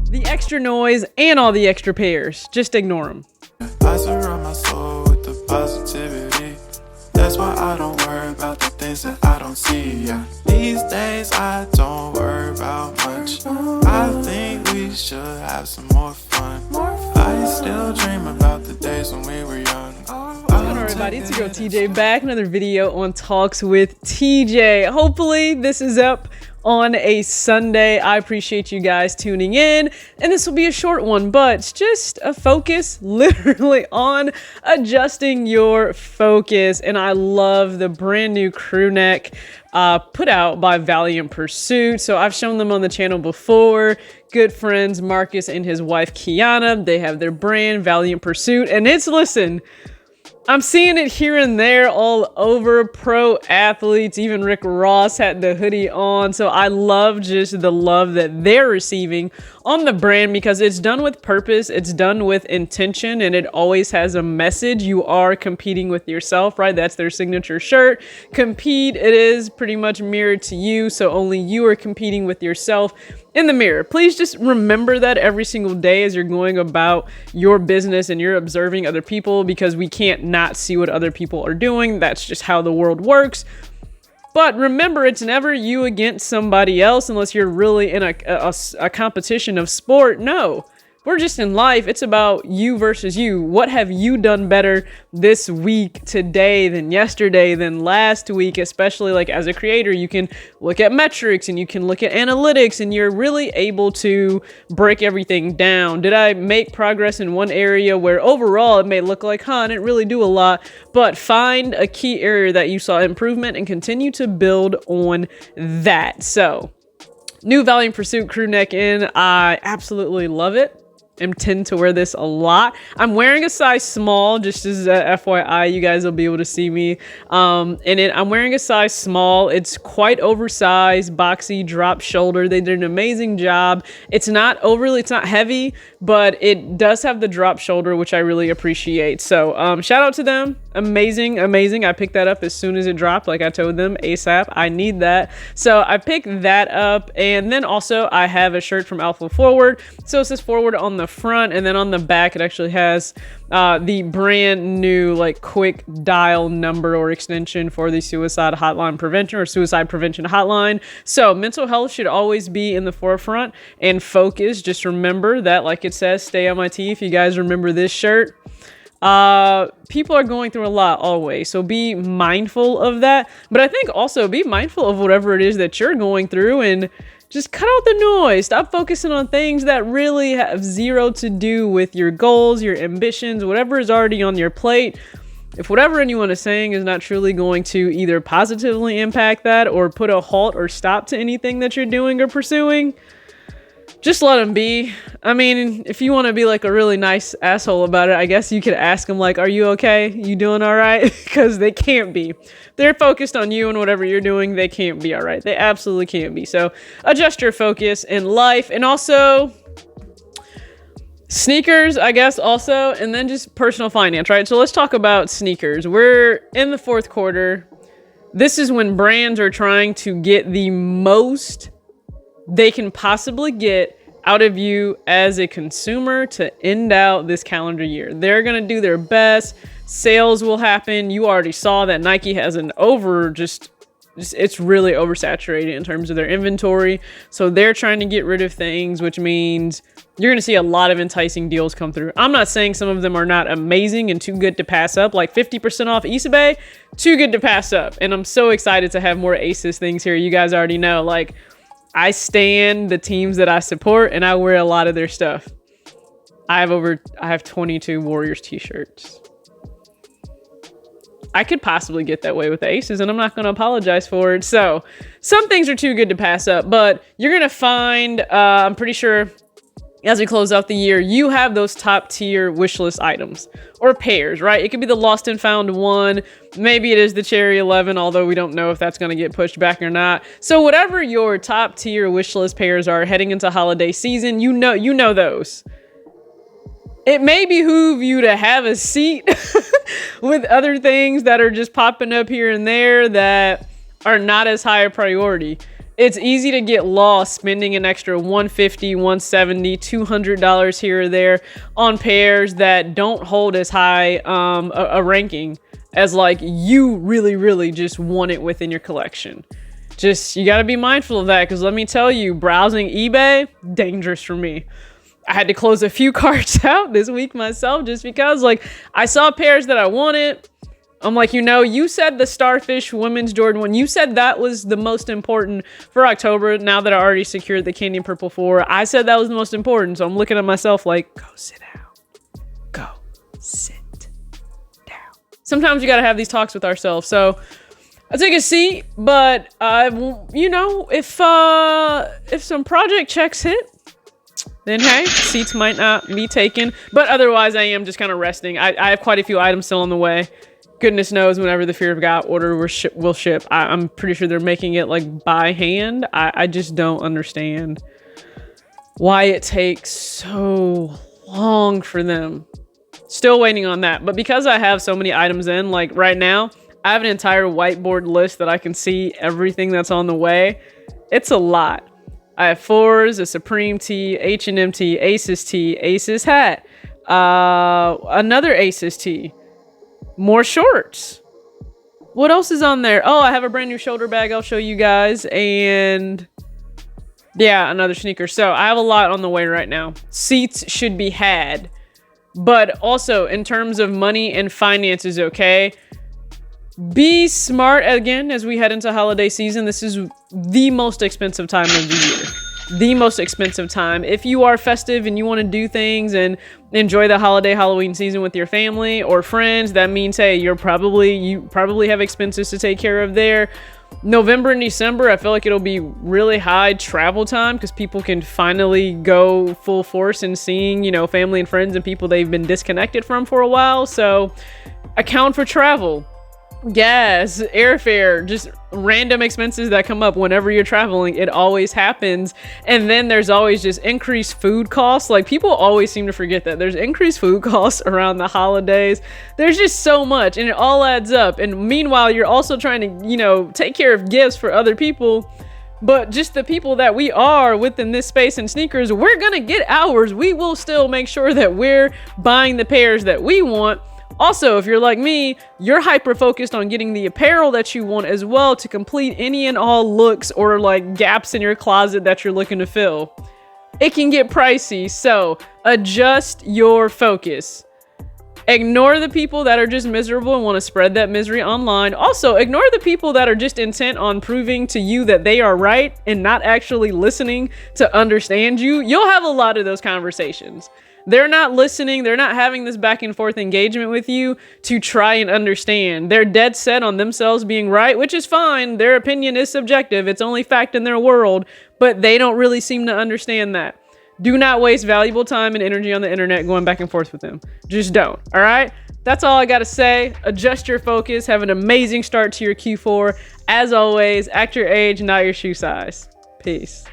The extra noise and all the extra pairs, just ignore them. I surround my soul with the positivity. That's why I don't worry about the things that I don't see. Yeah. These days I don't worry about much. I think we should have some more fun. I still dream about the days when we were young. What's going on, everybody? It's your girl TJ back. Another video on Talks with TJ. Hopefully this is up on a Sunday. I appreciate you guys tuning in, and this will be a short one, but it's just a focus literally on adjusting your focus. And I love the brand new Crewneck put out by Valiant Pursuit. So I've shown them on the channel before. Good friends Marcus and his wife Kiana, they have their brand Valiant Pursuit, and it's, listen, I'm seeing it here and there all over. Pro athletes, even Rick Ross had the hoodie on. So I love just the love that they're receiving on the brand because it's done with purpose, it's done with intention, and it always has a message. You are competing with yourself, right? That's their signature shirt. Compete, it is pretty much mirrored to you, so only you are competing with yourself in the mirror. Please just remember that every single day as you're going about your business and you're observing other people, because we can't not see what other people are doing. That's just how the world works. But remember, it's never you against somebody else unless you're really in a competition of sport. No, we're just in life. It's about you versus you. What have you done better this week, today, than yesterday, than last week? Especially like as a creator, you can look at metrics and you can look at analytics, and you're really able to break everything down. Did I make progress in one area where overall it may look like, I didn't really do a lot, but find a key area that you saw improvement and continue to build on that. So new Valiant Pursuit Crewneck in, I absolutely love it. I tend to wear this a lot. I'm wearing a size small, just as a FYI, you guys will be able to see me in it. I'm wearing a size small. It's quite oversized, boxy, drop shoulder. They did an amazing job. It's not heavy, but it does have the drop shoulder, which I really appreciate. So shout out to them. Amazing. I picked that up as soon as it dropped. Like I told them, ASAP, I need that. So I picked that up. And then also I have a shirt from Alpha Forward. So it says Forward on the front, and then on the back it actually has the brand new like quick dial number or extension for the suicide hotline prevention or suicide prevention hotline. So mental health should always be in the forefront and focus. Just remember that, like it says, stay on my T. If you guys remember this shirt, people are going through a lot always, so be mindful of that. But I think also be mindful of whatever it is that you're going through, and just cut out the noise. Stop focusing on things that really have zero to do with your goals, your ambitions, whatever is already on your plate. If whatever anyone is saying is not truly going to either positively impact that or put a halt or stop to anything that you're doing or pursuing, just let them be. I mean, if you want to be like a really nice asshole about it, I guess you could ask them like, are you okay? You doing all right? Because they can't be. They're focused on you and whatever you're doing. They can't be all right. They absolutely can't be. So adjust your focus in life, and also sneakers, I guess, also, and then just personal finance, right? So let's talk about sneakers. We're in the fourth quarter. This is when brands are trying to get the most they can possibly get out of you as a consumer to end out this calendar year. They're going to do their best. Sales will happen. You already saw that Nike has an it's really oversaturated in terms of their inventory. So they're trying to get rid of things, which means you're going to see a lot of enticing deals come through. I'm not saying some of them are not amazing and too good to pass up, like 50% off Eastbay, too good to pass up. And I'm so excited to have more Aces things here. You guys already know, like, I stan the teams that I support, and I wear a lot of their stuff. I have 22 Warriors t-shirts. I could possibly get that way with the Aces, and I'm not going to apologize for it. So some things are too good to pass up, but you're going to find, I'm pretty sure as we close out the year, you have those top tier wish list items or pairs, right? It could be the lost and found one. Maybe it is the Cherry 11, although we don't know if that's going to get pushed back or not. So whatever your top tier wish list pairs are heading into holiday season, you know those. It may behoove you to have a seat with other things that are just popping up here and there that are not as high a priority. it's easy to get lost spending an extra $150, $170, $200 here or there on pairs that don't hold as high a ranking as like you really just want it within your collection. Just, you gotta be mindful of that, because let me tell you, browsing eBay, dangerous for me. I had to close a few carts out this week myself just because, like, I saw pairs that I wanted. I'm like, you said the Starfish Women's Jordan 1, you said that was the most important for October. Now that I already secured the Candy Purple 4, I said that was the most important. So I'm looking at myself like, go sit down. Go sit down. Sometimes you gotta have these talks with ourselves. So I took a seat, but if some project checks hit, then hey, seats might not be taken. But otherwise, I am just kind of resting. I have quite a few items still on the way. Goodness knows whenever the Fear of God order will ship. I'm pretty sure they're making it like by hand. I just don't understand why it takes so long for them. Still waiting on that. But because I have so many items in, like right now, I have an entire whiteboard list that I can see everything that's on the way. It's a lot. I have 4s, a Supreme tee, H&M tee, Aces hat, another Aces tee, more shorts. What else is on there? Oh, I have a brand new shoulder bag I'll show you guys, and yeah, another sneaker. So I have a lot on the way right now. Seats should be had, but also in terms of money and finances, okay? Be smart again as we head into holiday season. This is the most expensive time of the year. The most expensive time. If you are festive and you want to do things and enjoy the Halloween season with your family or friends, that means, hey, you probably have expenses to take care of there. November and December, I feel like it'll be really high travel time because people can finally go full force in seeing, family and friends and people they've been disconnected from for a while. So account for travel. Gas, airfare, just random expenses that come up whenever you're traveling. It always happens. And then there's always just increased food costs. Like, people always seem to forget that there's increased food costs around the holidays. There's just so much, and it all adds up. And meanwhile, you're also trying to, take care of gifts for other people. But just the people that we are within this space and sneakers, we're gonna get ours. We will still make sure that we're buying the pairs that we want. Also, if you're like me, you're hyper focused on getting the apparel that you want as well to complete any and all looks or like gaps in your closet that you're looking to fill. It can get pricey, so adjust your focus. Ignore the people that are just miserable and want to spread that misery online. Also, ignore the people that are just intent on proving to you that they are right and not actually listening to understand you. You'll have a lot of those conversations. They're not listening. They're not having this back and forth engagement with you to try and understand. They're dead set on themselves being right, which is fine. Their opinion is subjective. It's only fact in their world, but they don't really seem to understand that. Do not waste valuable time and energy on the internet going back and forth with them. Just don't. All right? That's all I got to say. Adjust your focus. Have an amazing start to your Q4. As always, act your age, not your shoe size. Peace.